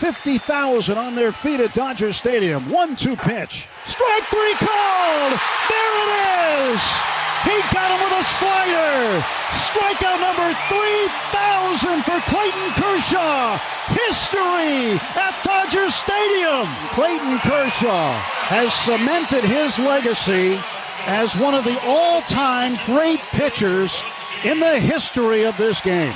50,000 on their feet at Dodger Stadium. 1-2 pitch. Strike three called! There it is! He got him with a slider! Strikeout number 3,000 for Clayton Kershaw! History at Dodger Stadium! Clayton Kershaw has cemented his legacy as one of the all-time great pitchers in the history of this game.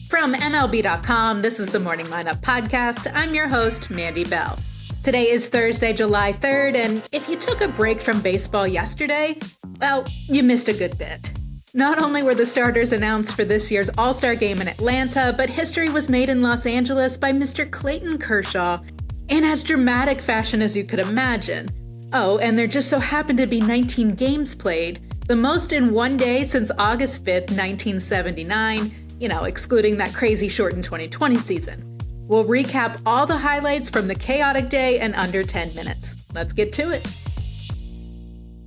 From MLB.com, this is the Morning Lineup Podcast. I'm your host, Mandy Bell. Today is Thursday, July 3rd, and if you took a break from baseball yesterday, well, you missed a good bit. Not only were the starters announced for this year's AllStar game in Atlanta, but history was made in Los Angeles by Mr. Clayton Kershaw in as dramatic fashion as you could imagine. Oh, and there just so happened to be 19 games played, the most in one day since August 5th, 1979, excluding that crazy shortened 2020 season. We'll recap all the highlights from the chaotic day in under 10 minutes. Let's get to it.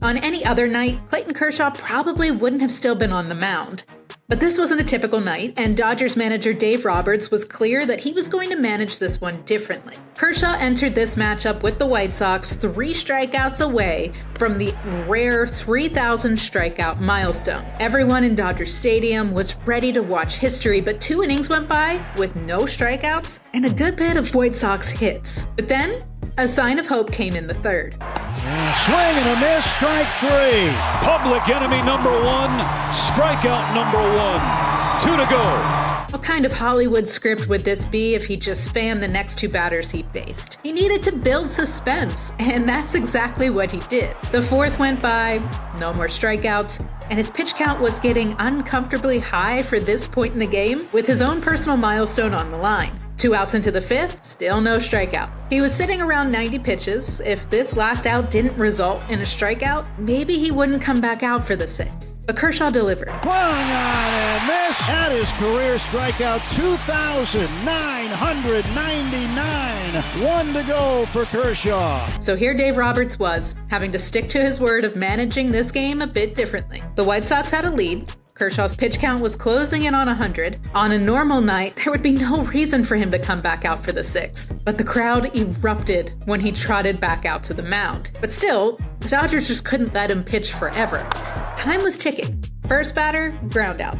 On any other night, Clayton Kershaw probably wouldn't have still been on the mound. But this wasn't a typical night, and Dodgers manager Dave Roberts was clear that he was going to manage this one differently. Kershaw entered this matchup with the White Sox 3 strikeouts away from the rare 3,000 strikeout milestone. Everyone in Dodger Stadium was ready to watch history, but 2 innings went by with no strikeouts and a good bit of White Sox hits. But then, a sign of hope came in the third. Swing and a miss, strike 3. Public enemy number 1, strikeout number 1. 2 to go. What kind of Hollywood script would this be if he just spanned the next 2 batters he faced? He needed to build suspense, and that's exactly what he did. The 4th went by, no more strikeouts, and his pitch count was getting uncomfortably high for this point in the game, with his own personal milestone on the line. 2 outs into the 5th, still no strikeout. He was sitting around 90 pitches. If this last out didn't result in a strikeout, maybe he wouldn't come back out for the 6th. But Kershaw delivered. Swung on and miss at his career strikeout, 2,999. 1 to go for Kershaw. So here Dave Roberts was, having to stick to his word of managing this game a bit differently. The White Sox had a lead. Kershaw's pitch count was closing in on 100. On a normal night, there would be no reason for him to come back out for the 6th. But the crowd erupted when he trotted back out to the mound. But still, the Dodgers just couldn't let him pitch forever. Time was ticking. First batter, ground out.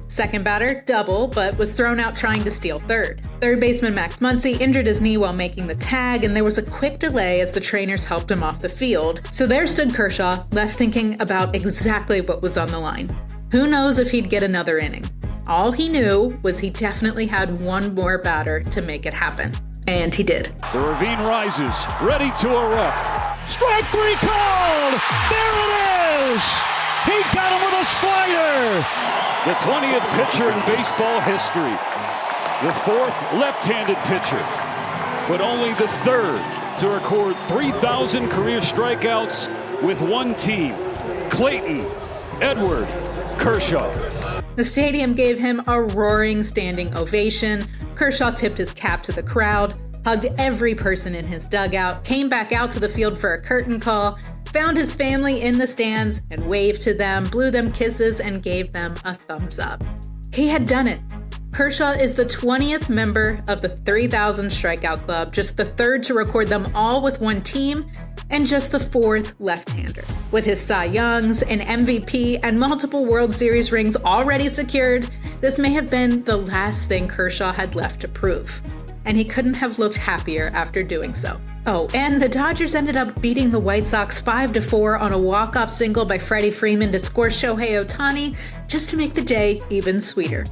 Second batter, double, but was thrown out trying to steal third. Third baseman Max Muncy injured his knee while making the tag, and there was a quick delay as the trainers helped him off the field. So there stood Kershaw, left thinking about exactly what was on the line. Who knows if he'd get another inning? All he knew was he definitely had one more batter to make it happen. And he did. The ravine rises, ready to erupt. Strike 3 called! There it is! He got him with a slider! The 20th pitcher in baseball history. The 4th left-handed pitcher. But only the 3rd to record 3,000 career strikeouts with one team. Clayton Edward Kershaw. The stadium gave him a roaring standing ovation. Kershaw tipped his cap to the crowd, hugged every person in his dugout, came back out to the field for a curtain call, found his family in the stands and waved to them, blew them kisses, and gave them a thumbs up. He had done it. Kershaw is the 20th member of the 3,000 strikeout club, just the 3rd to record them all with one team, and just the 4th left-hander. With his Cy Youngs, an MVP, and multiple World Series rings already secured, this may have been the last thing Kershaw had left to prove. And he couldn't have looked happier after doing so. Oh, and the Dodgers ended up beating the White Sox 5-4 on a walk-off single by Freddie Freeman to score Shohei Ohtani, just to make the day even sweeter.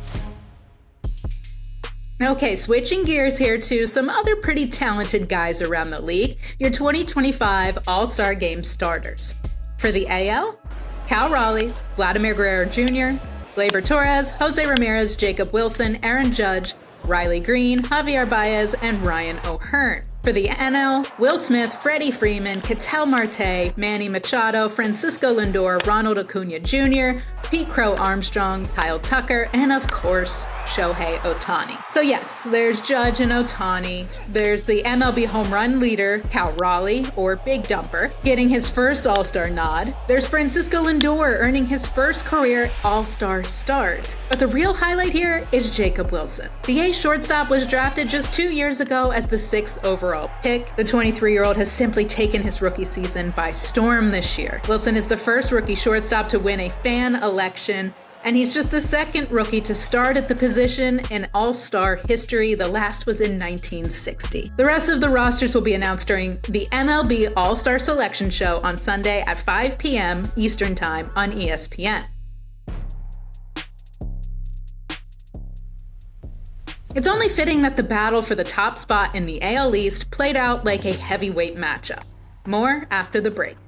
Okay, switching gears here to some other pretty talented guys around the league, your 2025 All-Star Game starters. For the AL, Cal Raleigh, Vladimir Guerrero Jr., Gleyber Torres, Jose Ramirez, Jacob Wilson, Aaron Judge, Riley Green, Javier Baez, and Ryan O'Hearn. For the NL, Will Smith, Freddie Freeman, Ketel Marte, Manny Machado, Francisco Lindor, Ronald Acuna Jr., Pete Crow Armstrong, Kyle Tucker, and of course, Shohei Ohtani. So yes, there's Judge and Ohtani. There's the MLB home run leader, Cal Raleigh, or Big Dumper, getting his first AllStar nod. There's Francisco Lindor earning his first career AllStar start. But the real highlight here is Jacob Wilson. The A's shortstop was drafted just 2 years ago as the 6th overall pick. The 23-year-old has simply taken his rookie season by storm this year. Wilson is the first rookie shortstop to win a fan election, and he's just the second rookie to start at the position in All-Star history. The last was in 1960. The rest of the rosters will be announced during the MLB All-Star Selection Show on Sunday at 5 p.m. Eastern Time on ESPN. It's only fitting that the battle for the top spot in the AL East played out like a heavyweight matchup. More after the break.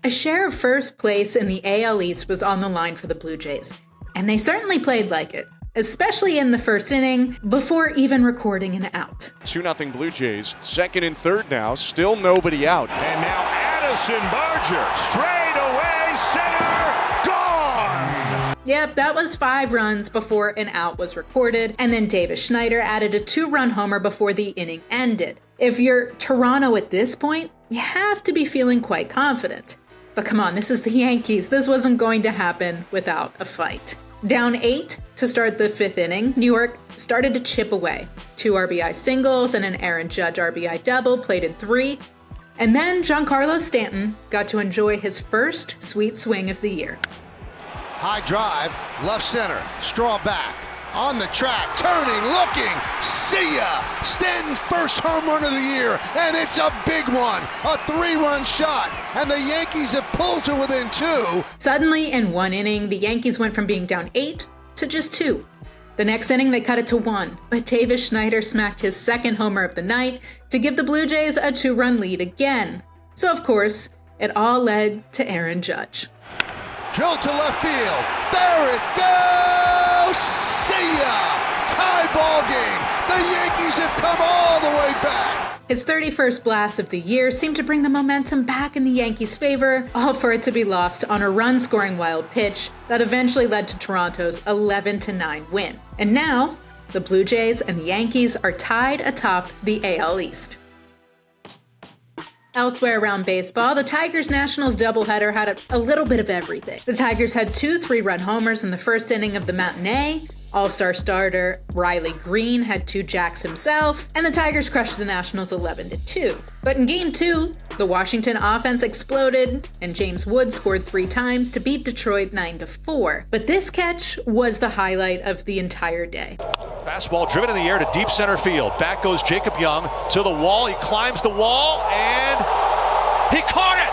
A share of first place in the AL East was on the line for the Blue Jays, and they certainly played like it, especially in the first inning before even recording an out. 2-0 Blue Jays, second and third now, still nobody out. And now Addison Barger, straight away, center, gone! Yep, that was 5 runs before an out was recorded, and then Davis Schneider added a 2-run homer before the inning ended. If you're Toronto at this point, you have to be feeling quite confident. But come on, this is the Yankees. This wasn't going to happen without a fight. Down 8 to start the 5th inning, New York started to chip away. 2 RBI singles and an Aaron Judge RBI double played in 3. And then Giancarlo Stanton got to enjoy his first sweet swing of the year. High drive, left center, straw back, on the track, turning, looking, see ya! Stanton's first home run of the year, and it's a big one, a 3-run shot, and the Yankees have pulled to within 2. Suddenly, in one inning, the Yankees went from being down 8 to just 2. The next inning, they cut it to 1, but Davis Schneider smacked his second homer of the night to give the Blue Jays a 2-run lead again. So, of course, it all led to Aaron Judge. Drilled to left field, there it goes! See ya! Tie ball game. The Yankees have come all the way back. His 31st blast of the year seemed to bring the momentum back in the Yankees' favor, all for it to be lost on a run-scoring wild pitch that eventually led to Toronto's 11-9 win. And now, the Blue Jays and the Yankees are tied atop the AL East. Elsewhere around baseball, the Tigers-Nationals doubleheader had a little bit of everything. The Tigers had 2 3-run homers in the first inning of the matinee, All-Star starter Riley Green had 2 jacks himself, and the Tigers crushed the Nationals 11-2. But in Game 2, the Washington offense exploded, and James Wood scored 3 times to beat Detroit 9-4. But this catch was the highlight of the entire day. Fastball driven in the air to deep center field. Back goes Jacob Young to the wall. He climbs the wall, and he caught it!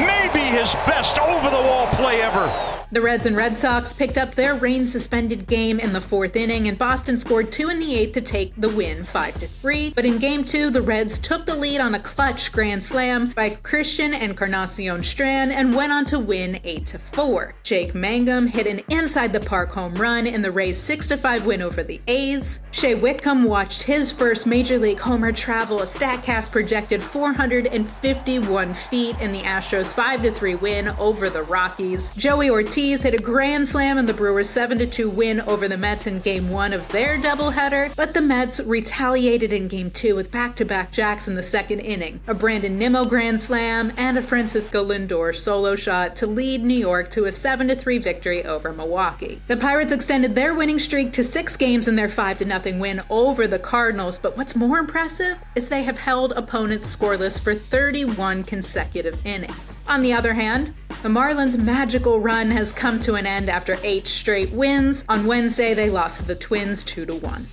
Maybe his best over-the-wall play ever. The Reds and Red Sox picked up their rain-suspended game in the 4th inning, and Boston scored 2 in the 8th to take the win 5-3. But in Game 2, the Reds took the lead on a clutch grand slam by Christian Encarnacion Strand and went on to win 8-4. Jake Mangum hit an inside-the-park home run in the Rays' 6-5 win over the A's. Shea Whitcomb watched his first Major League homer travel a StatCast projected 451 feet in the Astros' 5-3 win over the Rockies. Joey Ortiz hit a grand slam in the Brewers' 7-2 win over the Mets in Game 1 of their doubleheader, but the Mets retaliated in Game 2 with back-to-back jacks in the 2nd inning, a Brandon Nimmo grand slam, and a Francisco Lindor solo shot to lead New York to a 7-3 victory over Milwaukee. The Pirates extended their winning streak to 6 games in their 5-0 win over the Cardinals, but what's more impressive is they have held opponents scoreless for 31 consecutive innings. On the other hand, the Marlins' magical run has come to an end after 8 straight wins. On Wednesday, they lost to the Twins 2-1.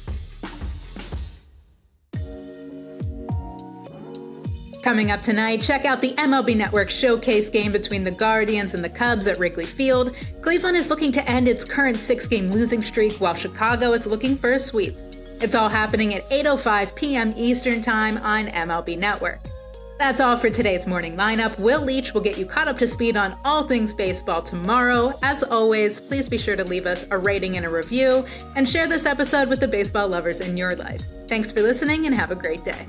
Coming up tonight, check out the MLB Network showcase game between the Guardians and the Cubs at Wrigley Field. Cleveland is looking to end its current 6-game losing streak, while Chicago is looking for a sweep. It's all happening at 8:05 p.m. Eastern Time on MLB Network. That's all for today's morning lineup. Will Leach will get you caught up to speed on all things baseball tomorrow. As always, please be sure to leave us a rating and a review and share this episode with the baseball lovers in your life. Thanks for listening and have a great day.